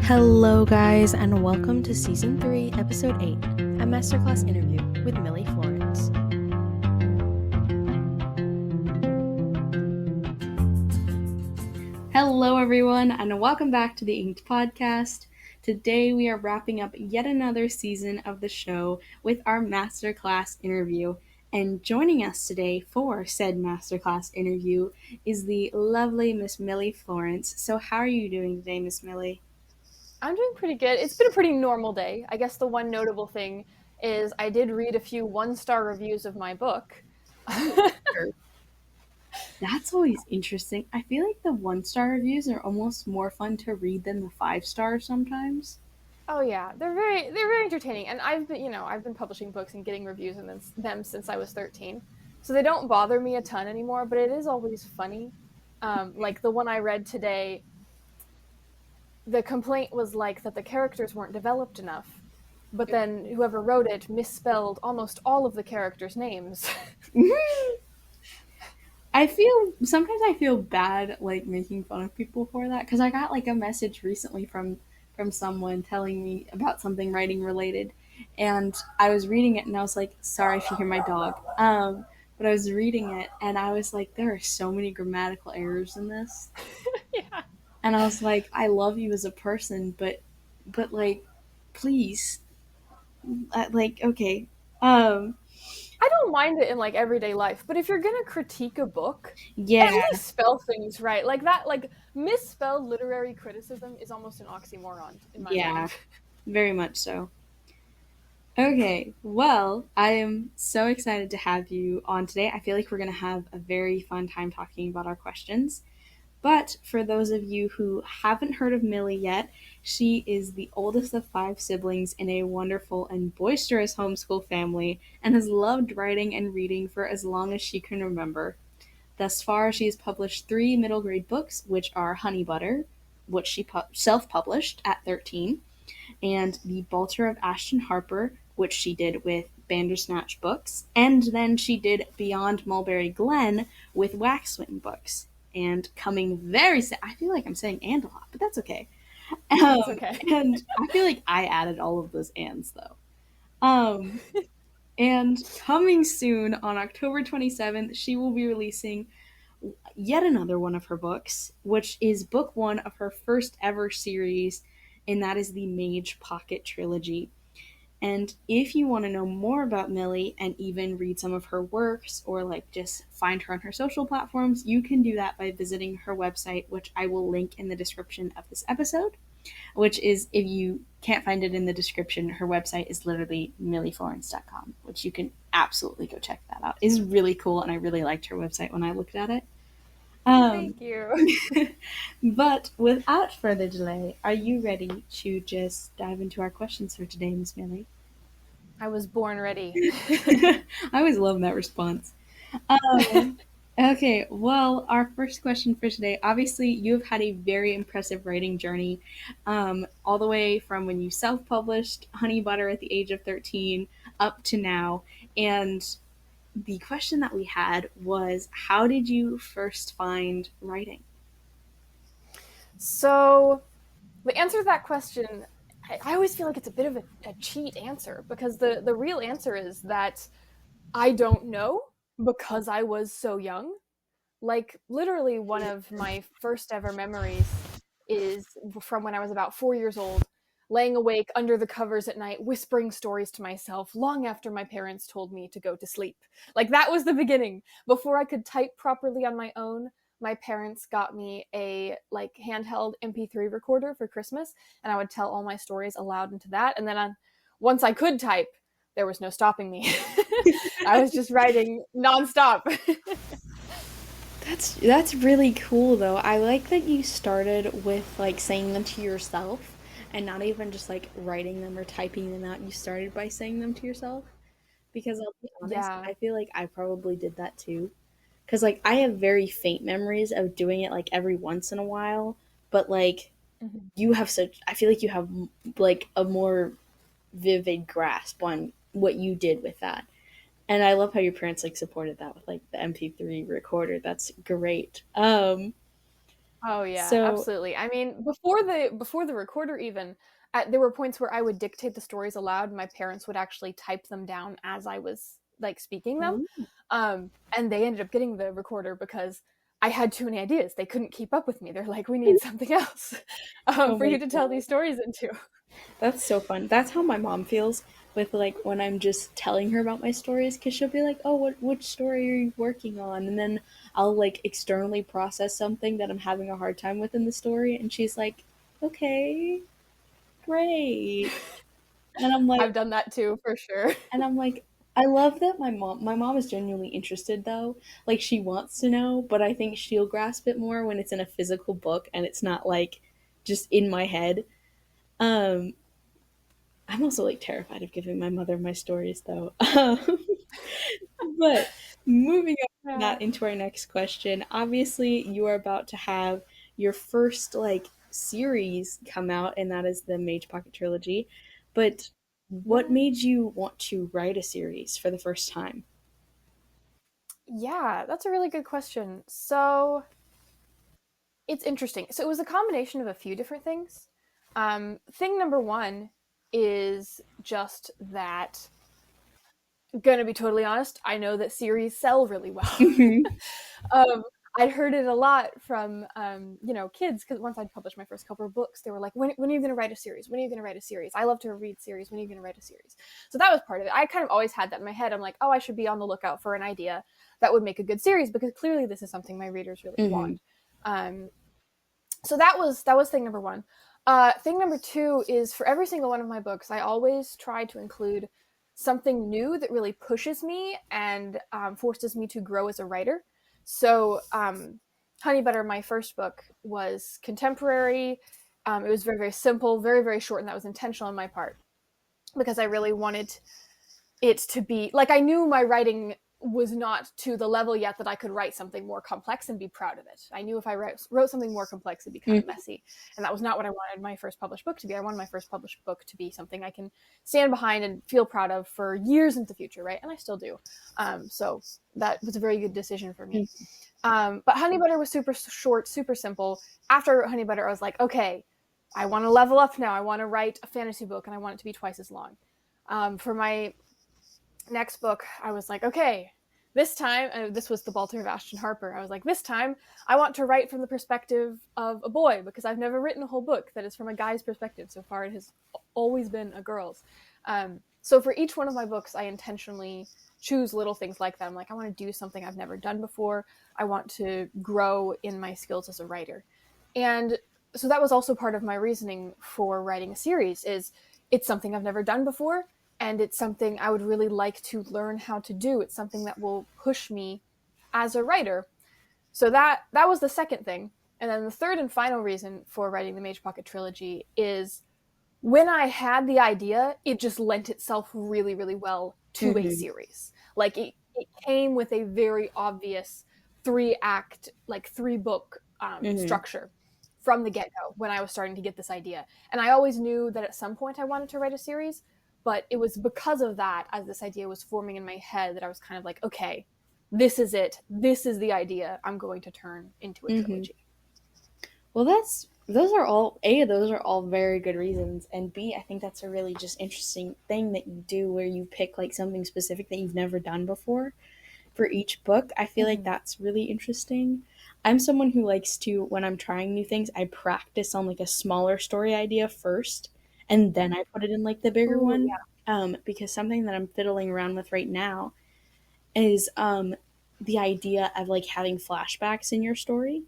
Hello, guys, and welcome to Season 3, Episode 8, a Masterclass interview with Millie Florence. Hello, everyone, and welcome back to the Inked Podcast. Today, we are wrapping up yet another season of the show with our Masterclass interview. And joining us today for said Masterclass interview is the lovely Miss Millie Florence. So, how are you doing today, Miss Millie? I'm doing pretty good. It's been a pretty normal day. I guess the one notable thing is I did read a few one-star reviews of my book. That's always interesting. I feel like the 1-star reviews are almost more fun to read than the 5 star sometimes. Oh yeah, they're very entertaining, and I've been publishing books and getting reviews in them since I was 13, so they don't bother me a ton anymore. But it is always funny. Like the one I read today, the complaint was like that the characters weren't developed enough, but then whoever wrote it misspelled almost all of the characters' names. Sometimes I feel bad like making fun of people for that because I got like a message recently from someone telling me about something writing related, and I was reading it and I was like, sorry if you hear my dog. But I was reading it and I was like, there are so many grammatical errors in this. Yeah. And I was like, I love you as a person, but like, please, like, okay, um, I don't mind it in like everyday life, but if you're gonna critique a book, at yeah, least spell things right. Like that, like misspelled literary criticism is almost an oxymoron in my yeah, mind. very much so. Okay, well, I am so excited to have you on today. I feel like we're gonna have a very fun time talking about our questions. But for those of you who haven't heard of Millie yet, she is the oldest of 5 siblings in a wonderful and boisterous homeschool family and has loved writing and reading for as long as she can remember. Thus far, she has published 3 middle grade books, which are Honey Butter, which she self published at 13, and The Balter of Ashton Harper, which she did with Bandersnatch Books, and then she did Beyond Mulberry Glen with Waxwing Books. And coming very soon, I feel like I'm saying and a lot, but that's okay. It's okay. And I feel like I added all of those ands though. Um, and coming soon on October 27th, she will be releasing yet another one of her books, which is book 1 of her first ever series, and that is the Mage Pocket Trilogy. And if you want to know more about Millie and even read some of her works or like just find her on her social platforms, you can do that by visiting her website, which I will link in the description of this episode. Which is, if you can't find it in the description, her website is literally millieflorence.com, which you can absolutely go check that out. It's really cool, and I really liked her website when I looked at it. Um, Thank you. but without further delay, are you ready to just dive into our questions for today, Miss Millie? I was born ready. I always love that response. Um, okay, well, our first question for today, obviously, you've had a very impressive writing journey, all the way from when you self published Honey Butter at the age of 13 up to now. And the question that we had was, how did you first find writing? So the answer to that question, I always feel like it's a bit of a cheat answer because the real answer is that I don't know because I was so young. Like literally one of my first ever memories is from when I was about 4 years old, laying awake under the covers at night, whispering stories to myself long after my parents told me to go to sleep. Like that was the beginning. Before I could type properly on my own, my parents got me a like handheld MP3 recorder for Christmas, and I would tell all my stories aloud into that. And then once I could type, there was no stopping me. I was just writing nonstop. That's really cool though. I like that you started with like saying them to yourself and not even just like writing them or typing them out. You started by saying them to yourself because I'll be honest, Yeah. I feel like I probably did that too. Cuz like I have very faint memories of doing it like every once in a while, but like Mhm. you have such I feel like you have like a more vivid grasp on what you did with that. And I love how your parents like supported that with like the MP3 recorder. That's great. Oh yeah, So, absolutely. I mean, before the recorder even, there were points where I would dictate the stories aloud, and my parents would actually type them down as I was like speaking them. ooh, And they ended up getting the recorder because I had too many ideas. They couldn't keep up with me. They're like, "We need something else oh for my you to tell god. these stories into." That's so fun. That's how my mom feels with like when I'm just telling her about my stories because she'll be like, "Oh, which story are you working on?" And then I'll like externally process something that I'm having a hard time with in the story, and she's like, "Okay, great." And I'm like, I've done that too, for sure. and I'm like, I love that my mom is genuinely interested though. Like she wants to know, but I think she'll grasp it more when it's in a physical book and it's not like just in my head. Um, I'm also like terrified of giving my mother my stories though. But moving on from Yeah. that into our next question, obviously you are about to have your first like series come out, and that is the Mage Pocket trilogy. But what Yeah. made you want to write a series for the first time? Yeah, that's a really good question. So it's interesting. So it was a combination of a few different things. Thing number one is just that, gonna be totally honest, I know that series sell really well. Hmm. um, I'd heard it a lot from kids, because once I'd published my first couple of books, they were like, when are you going to write a series? When are you going to write a series? I love to read series. When are you going to write a series? So that was part of it. I kind of always had that in my head. I'm like, oh, I should be on the lookout for an idea that would make a good series, because clearly this is something my readers really want. Hmm. Um, so that was thing number one. Thing number two is, for every single one of my books, I always try to include something new that really pushes me and forces me to grow as a writer. So, Honey Butter, my first book, was contemporary. It was very, very simple, very, very short, and that was intentional on my part, because I really wanted it to be like, I knew my writing was not to the level yet that I could write something more complex and be proud of it. I knew if I wrote something more complex, it'd be kind of Hmm. messy. And that was not what I wanted my first published book to be. I wanted my first published book to be something I can stand behind and feel proud of for years into the future, right? And I still do. So that was a very good decision for me. But Honey Butter was super short, super simple. After I wrote Honey Butter, I was like, okay, I want to level up now. I want to write a fantasy book, and I want it to be twice as long. For my next book, I was like, okay, this time, this was The Baltimore of Ashton Harper. I was like, this time, I want to write from the perspective of a boy, because I've never written a whole book that is from a guy's perspective. So far, it has always been a girl's. So for each one of my books, I intentionally choose little things like that. I'm like, I want to do something I've never done before. I want to grow in my skills as a writer. And so that was also part of my reasoning for writing a series, is it's something I've never done before, and it's something I would really like to learn how to do. It's something that will push me as a writer. So that was the second thing. And then the third and final reason for writing the Mage Pocket trilogy is, when I had the idea, it just lent itself really, really well to a Hmm. series. Like it came with a very obvious 3 act, like 3 book Hmm. structure from the get go when I was starting to get this idea. And I always knew that at some point I wanted to write a series, but it was because of that, as this idea was forming in my head, that I was kind of like, okay, this is it. This is the idea I'm going to turn into a Hmm. trilogy. Well, that's those are all A, those are all very good reasons, and B, I think that's a really just interesting thing that you do where you pick like something specific that you've never done before for each book. I feel like Mm-hmm. that's really interesting. I'm someone who likes to, when I'm trying new things, I practice on like a smaller story idea first, and then I put it in like the bigger Ooh, one. yeah. Because something that I'm fiddling around with right now is the idea of like having flashbacks in your story.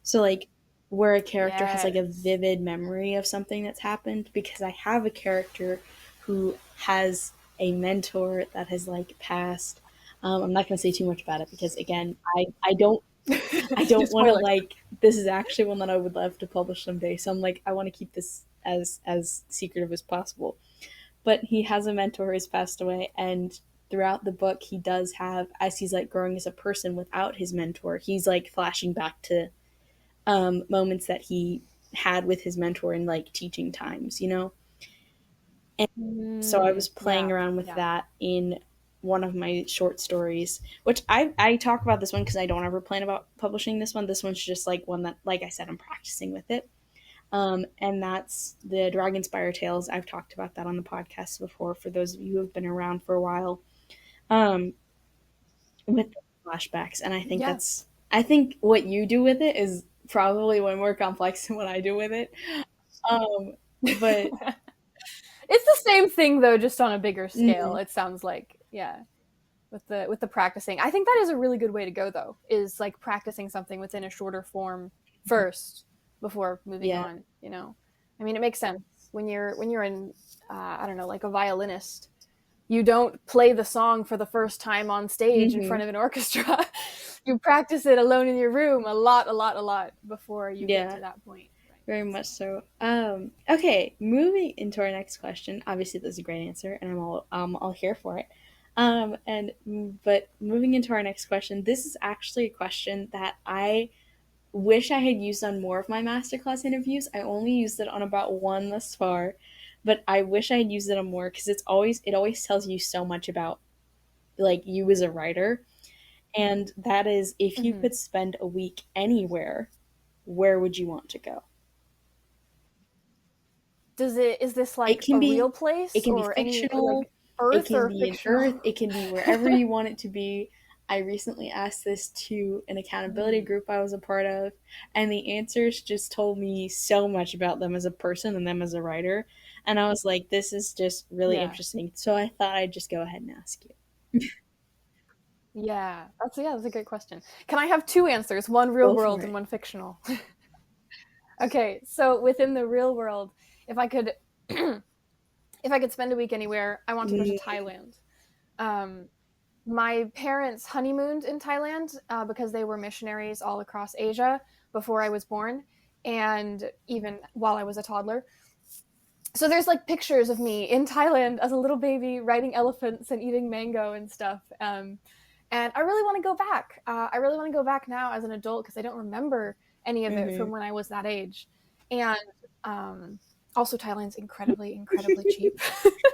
So like where a character has like a Yes. vivid memory of something that's happened, because I have a character who has a mentor that has like passed. I'm not going to say too much about it because again, I don't want to Spoiler. like, this is actually one that I would love to publish someday. So I'm like, I want to keep this as secretive as possible. But he has a mentor who has passed away, and throughout the book he does have, as he's like growing as a person without his mentor, he's like flashing back to moments that he had with his mentor in like teaching times, you know? And so I was playing Yeah, around with yeah. that in one of my short stories, which I talk about this one because I don't ever plan about publishing this one. This one's just like one that, like I said, I'm practicing with it. And that's the Dragonspire Tales. I've talked about that on the podcast before for those of you who have been around for a while, um, with the flashbacks. And Yeah. I think what you do with it is probably way more complex than what I do with it. Um, but It's the same thing though, just on a bigger scale. mm, It sounds like, yeah, with the practicing. I think that is a really good way to go though. Is like practicing something within a shorter form first before moving yeah, on. You know, I mean, it makes sense when you're in, I don't know, like a violinist. You don't play the song for the first time on stage in hmm front of an orchestra. You practice it alone in your room a lot before you get yeah, to that point. Right. very much so. Okay, moving into our next question. Obviously, this is a great answer, and I'm all here for it. And but moving into our next question, this is actually a question that I wish I had used on more of my masterclass interviews. I only used it on about one thus far, but I wish I had used it on more because it always tells you so much about like you as a writer. And that is, if you Mm-hmm. could spend a week anywhere, where would you want to go? Does it is this It like can a be real it place can be or any fictional, like it Earth can or be an Earth, fictional? it can be wherever you want it to be. I recently asked this to an accountability Mm, group I was a part of, and the answers just told me so much about them as a person and them as a writer. And I was like, this is just really yeah. interesting. So I thought I'd just go ahead and ask you. That's a great question. Can I have two answers, one real Go for world and it. one fictional? Okay, so within the real world, if I could if I could spend a week anywhere, I want to go to Mm, Thailand. Um, my parents honeymooned in Thailand because they were missionaries all across Asia before I was born, and even while I was a toddler. So there's like pictures of me in Thailand as a little baby riding elephants and eating mango and stuff. And I really want to go back. I really want to go back now as an adult because I don't remember any of it mm-hmm. from when I was that age. And um, also, Thailand's incredibly cheap.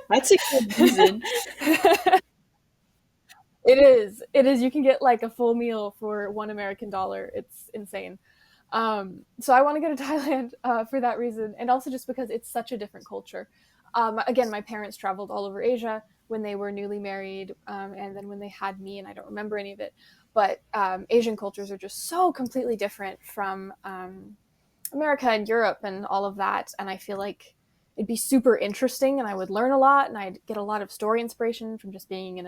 That's a good reason. It is. It is. You can get like a full meal for $1 American. It's insane. So I want to go to Thailand for that reason, and also just because it's such a different culture. Again, my parents traveled all over Asia when they were newly married, and then when they had me, and I don't remember any of it. But Asian cultures are just so completely different from America and Europe and all of that. And I feel like it'd be super interesting, and I would learn a lot, and I'd get a lot of story inspiration from just being in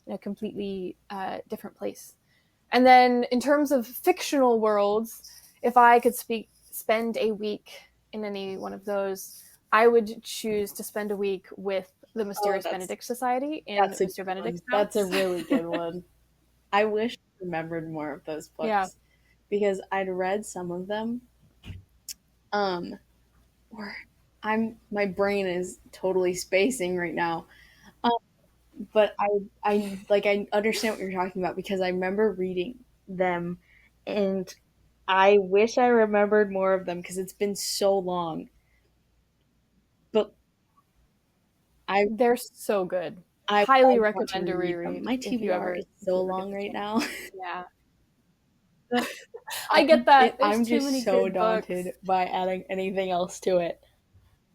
a completely different place. And then in terms of fictional worlds, if I could spend a week in any one of those, I would choose to spend a week with the Oh, Mysterious Benedict Society in that's a good Mr. one. Benedict's That's a house. really good one. I wish I remembered more of those Yeah. books because I'd read some of them. Um, or my brain is totally spacing right now. Um, but I understand what you're talking about because I remember reading them, and I wish I remembered more of them because it's been so long. But I They're so good. I Highly want to recommend a reread them. reread My TBR is if so you ever get long the right chance. now. Yeah. But I get that. There's I'm too just many so good books. daunted by adding anything else to it.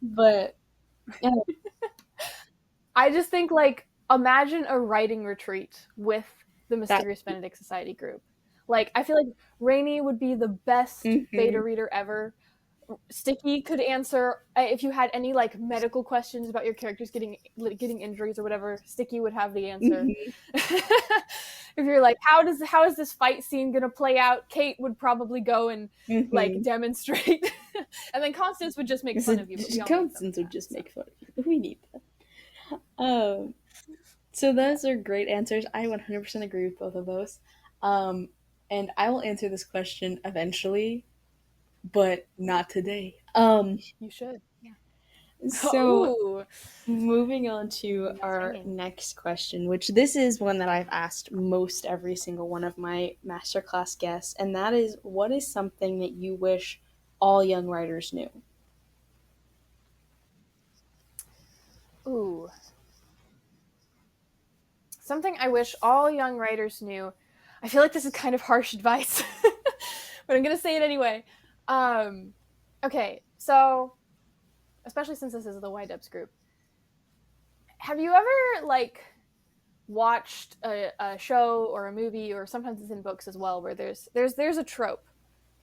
But yeah, I just think like imagine a writing retreat with the that. Mysterious Benedict Society group. Like I feel like Rainy would be the best beta Hmm. reader ever. Sticky could answer if you had any like medical questions about your characters getting injuries or whatever. Sticky would have the answer. Hmm. If you're like, how is this fight scene gonna play out? Kate would probably go and like Hmm. demonstrate, and then Constance would just make So fun of you. But we all make fun of Constance would that. just So make fun of you. We need that. Um, so yeah. those are great answers. I 100% agree with both of those. Um, and I will answer this question eventually, but not today. You should. Yeah. So Ooh, moving on to yes, our hanging. next question, which this is one that I've asked most every single one of my masterclass guests, and that is, what is something that you wish all young writers knew? Ooh. something I wish all young writers knew. I feel like this is kind of harsh advice, but I'm going to say it anyway. Um, okay, so especially since this is the Y-Dubs group, have you ever like watched a show or a movie, or sometimes it's in books as well, where there's a trope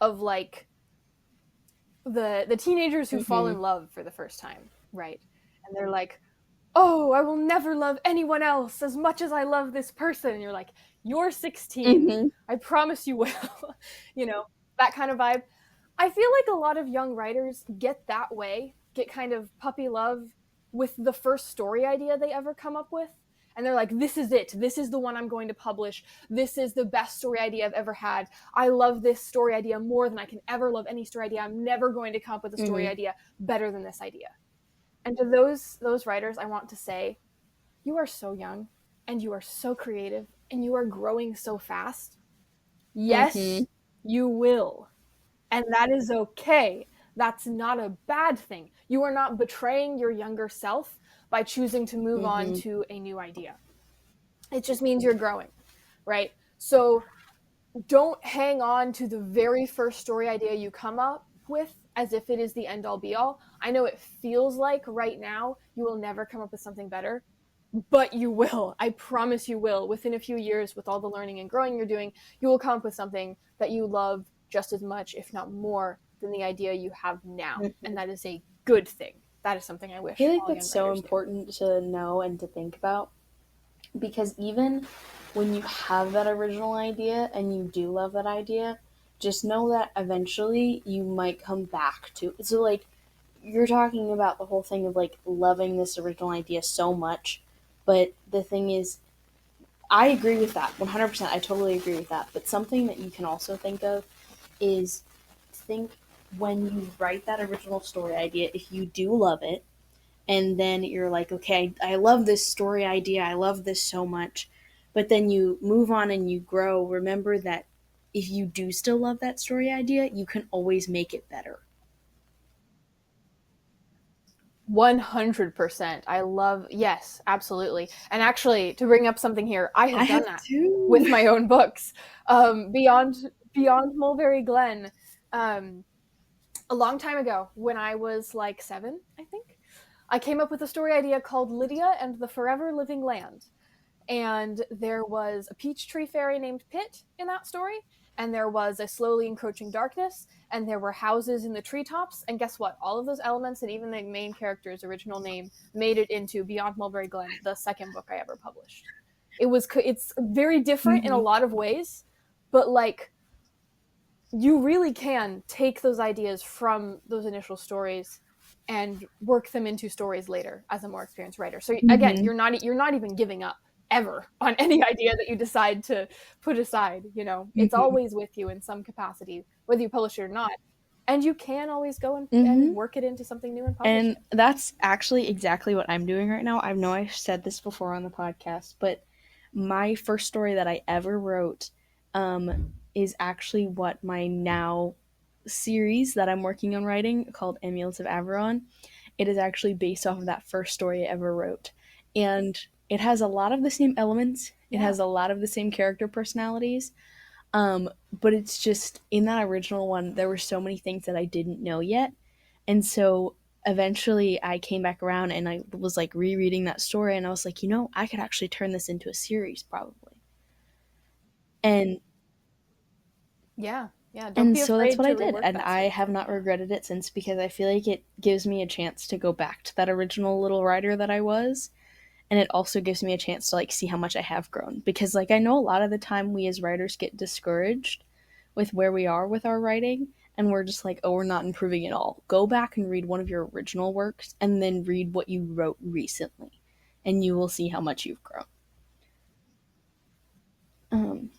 of like the teenagers who fall Mm-hmm. in love for the first time, right? And they're like, "Oh, I will never love anyone else as much as I love this person." And you're like, "You're 16. Mm-hmm. I promise you will." you know, that kind of vibe. I feel like a lot of young writers get that way, get kind of puppy love with the first story idea they ever come up with. And they're like, this is it. This is the one I'm going to publish. This is the best story idea I've ever had. I love this story idea more than I can ever love any story idea. I'm never going to come up with a story Mm-hmm. idea better than this idea. And to those writers, I want to say, you are so young and you are so creative and you are growing so fast. Mm-hmm. Yes, you will. And that is okay. That's not a bad thing. You are not betraying your younger self by choosing to move on Mm-hmm. to a new idea. It just means you're growing, right? So don't hang on to the very first story idea you come up with as if it is the end all be all. I know it feels like right now you will never come up with something better, but you will. I promise you will. Within a few years, with all the learning and growing you're doing, you will come up with something that you love just as much, if not more, than the idea you have now. Mm-hmm. And that is a good thing. That is something I I feel wish like all that's young so writers knew. important to know and to think about, because even when you have that original idea and you do love that idea, just know that eventually you might come back to it. So like you're talking about the whole thing of like loving this original idea so much, but the thing is, I agree with that 100%. I totally agree with that. But something that you can also think of is, think when you write that original story idea, if you do love it, and then you're like, okay, I love this story idea, I love this so much, but then you move on and you grow, remember that if you do still love that story idea, you can always make it better. 100%. I love, yes, absolutely. And actually, to bring up something here, I I have done have that with two. my own books. Beyond Mulberry Glen, um, a long time ago, when I was like 7, I think, I came up with a story idea called Lydia and the Forever Living Land. And there was a peach tree fairy named Pitt in that story, and there was a slowly encroaching darkness, and there were houses in the treetops. And guess what? All of those elements and even the main character's original name made it into Beyond Mulberry Glen, the second book I ever published. It's very different in a Mm-hmm. lot of ways, but like you really can take those ideas from those initial stories and work them into stories later as a more experienced writer. So again, Mm-hmm. you're not even giving up ever on any idea that you decide to put aside. It's Mm-hmm. always with you in some capacity, whether you publish it or not. And you can always go and Mm-hmm. work it into something new and publish And it. that's actually exactly what I'm doing right now. I know I've said this before on the podcast, but my first story that I ever wrote is actually what my now series that I'm working on writing, called Amulets of Averon. It is actually based off of that first story I ever wrote. And it has a lot of the same elements, it Yeah. has a lot of the same character personalities. But it's just in that original one, there were so many things that I didn't know yet. And so eventually I came back around and I was like rereading that story and I was like, I could actually turn this into a series probably. And Yeah. Yeah. Don't and be so that's afraid what to I did. rework And that I story. have not Yeah. regretted it since, because I feel like it gives me a chance to go back to that original little writer that I was. And it also gives me a chance to like see how much I have grown, because like I know a lot of the time we as writers get discouraged with where we are with our writing, and we're just like, oh, we're not improving at all. Go back and read one of your original works and then read what you wrote recently, and you will see how much you've grown. Um,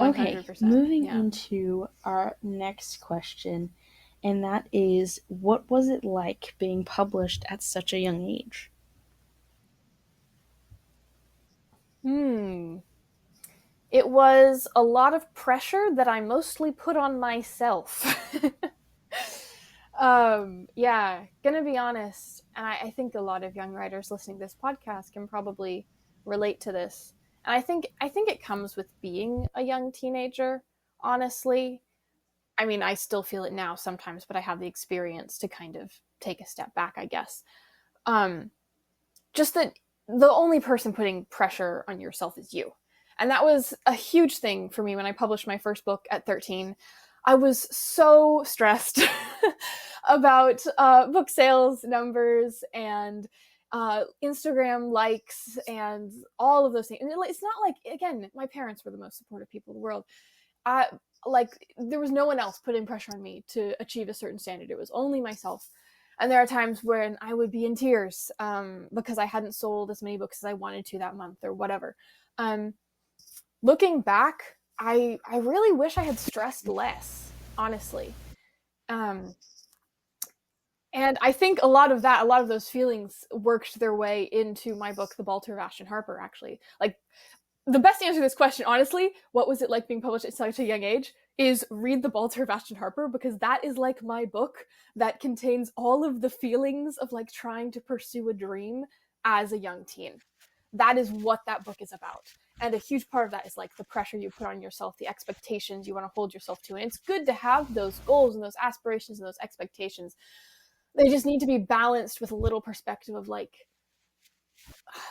okay, 100%. moving Yeah. into our next question, and that is, what was it like being published at such a young age? Hmm. It was a lot of pressure that I mostly put on myself. Yeah, gonna be honest, and I think a lot of young writers listening to this podcast can probably relate to this. And I think it comes with being a young teenager, honestly. I mean, I still feel it now sometimes, but I have the experience to kind of take a step back, I guess. Um, just that the only person putting pressure on yourself is you. And that was a huge thing for me when I published my first book at 13. I was so stressed about book sales numbers and Instagram likes and all of those things. And it's not like, again, my parents were the most supportive people in the world. I like there was no one else putting pressure on me to achieve a certain standard. It was only myself. And there are times when I would be in tears because I hadn't sold as many books as I wanted to that month or whatever. Um, Looking back, I really wish I had stressed less, honestly. Um, and I think a lot of those feelings worked their way into my book, The Balter of Ashton Harper, actually. Like, the best answer to this question, honestly, what was it like being published at such a young age, is read The Balter of Ashton Harper, because that is like my book that contains all of the feelings of like trying to pursue a dream as a young teen. That is what that book is about. And a huge part of that is like the pressure you put on yourself, the expectations you want to hold yourself to. And it's good to have those goals and those aspirations and those expectations. They just need to be balanced with a little perspective of like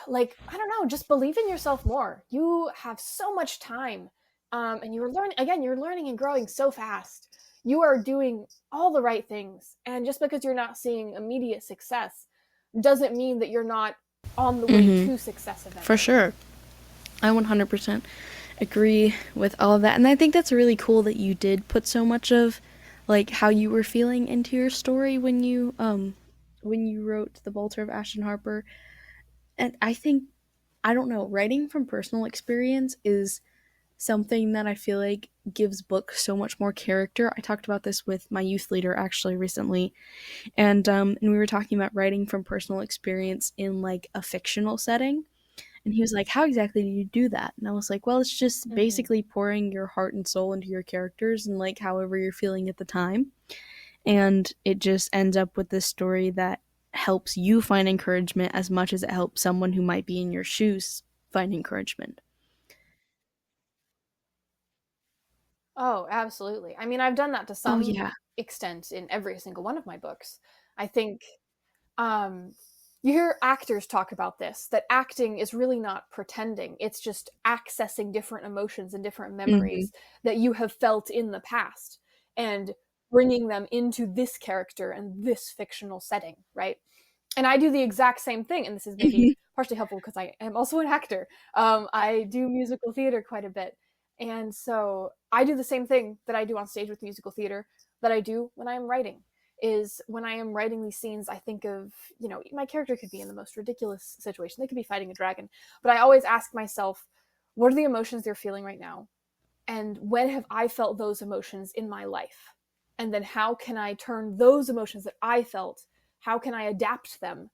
I don't know, just believe in yourself more. You have so much time, and you're learning again. You're learning and growing so fast. You are doing all the right things, and just because you're not seeing immediate success doesn't mean that you're not on the way Mm-hmm. to success For eventually. sure. I 100% agree with all of that. And I think that's really cool that you did put so much of like how you were feeling into your story when you wrote The Bolter of Ashton Harper. And I think I don't know, writing from personal experience is something that I feel like gives books so much more character. I talked about this with my youth leader actually recently, and we were talking about writing from personal experience in like a fictional setting. And he was like, "How exactly do you do that?" And I was like, "Well, it's just Mm-hmm. basically pouring your heart and soul into your characters and like however you're feeling at the time." And it just ends up with this story that helps you find encouragement as much as it helps someone who might be in your shoes find encouragement. Oh, absolutely. I mean, I've done that to Oh some yeah. extent in every single one of my books. I think um, you hear actors talk about this, that acting is really not pretending. It's just accessing different emotions and different Mhm. memories that you have felt in the past and bringing them into this character and this fictional setting, right? And I do the exact same thing. And this is maybe Mhm. partially helpful because I am also an actor. I do musical theater quite a bit. And so I do the same thing that I do on stage with musical theater that I do when I am writing. Is when I am writing these scenes, I think of, my character could be in the most ridiculous situation. They could be fighting a dragon. But I always ask myself, what are the emotions they're feeling right now? And when have I felt those emotions in my life? And then how can I turn those emotions that I felt, how can I adapt them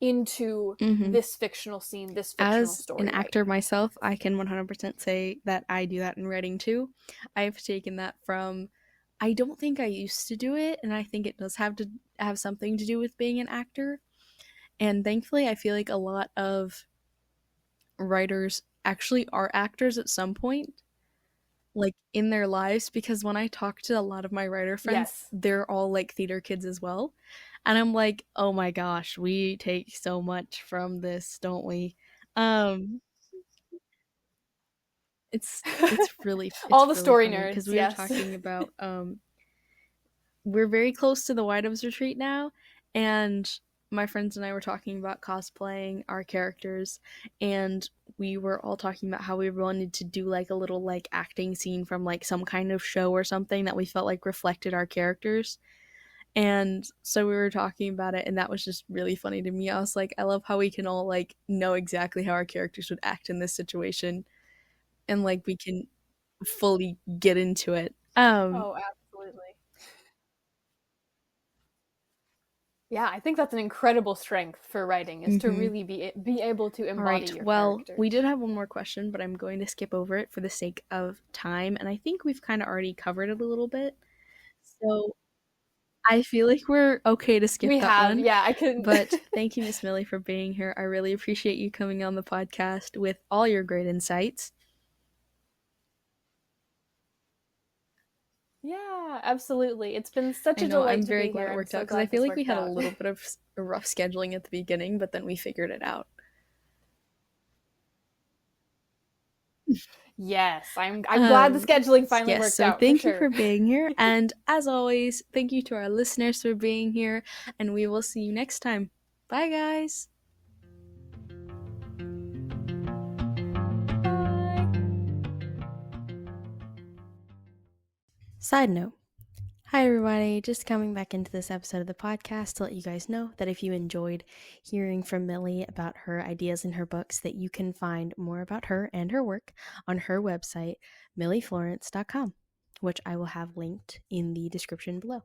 into Mhm. this fictional scene, this fictional As an story, right? actor myself, I can 100% say that I do that in writing too. I've taken that from I don't think I used to do it, and I think it does have something to do with being an actor. And thankfully, I feel like a lot of writers actually are actors at some point, like in their lives, because when I talk to a lot of my writer friends, Yes. they're all like theater kids as well. And I'm like, oh my gosh, we take so much from this, don't we? Um, All it's the really story funny because nerds, we were yes. talking about we're very close to the Whiteops retreat now, and my friends and I were talking about cosplaying our characters, and we were all talking about how we wanted to do like a little like acting scene from like some kind of show or something that we felt like reflected our characters. And so we were talking about it, and that was just really funny to me. I was like, I love how we can all like know exactly how our characters would act in this situation, and like we can fully get into it. Oh, absolutely. Yeah, I think that's an incredible strength for writing, is to Mm-hmm. really be able to All embody right. your Well, we characters. did have one more question, but I'm going to skip over it for the sake of time. And I think we've kind of already covered it a little bit. So, I feel like we're okay to skip We that have, one. yeah, I couldn't. But thank you, Miss Millie, for being here. I really appreciate you coming on the podcast with all your great insights. Yeah, absolutely. It's been such I a know, delight I'm to very be glad here. it I'm worked out so because I glad feel this like we worked had a out. little bit of a rough scheduling at the beginning, but then we figured it out. Yes, I'm glad the Um, scheduling finally yes, worked so out for thank you sure. for being here. And as always, thank you to our listeners for being here. And we will see you next time. Bye, guys. Bye. Side note. Hi, everybody. Just coming back into this episode of the podcast to let you guys know that if you enjoyed hearing from Millie about her ideas in her books, that you can find more about her and her work on her website, millieflorence.com, which I will have linked in the description below.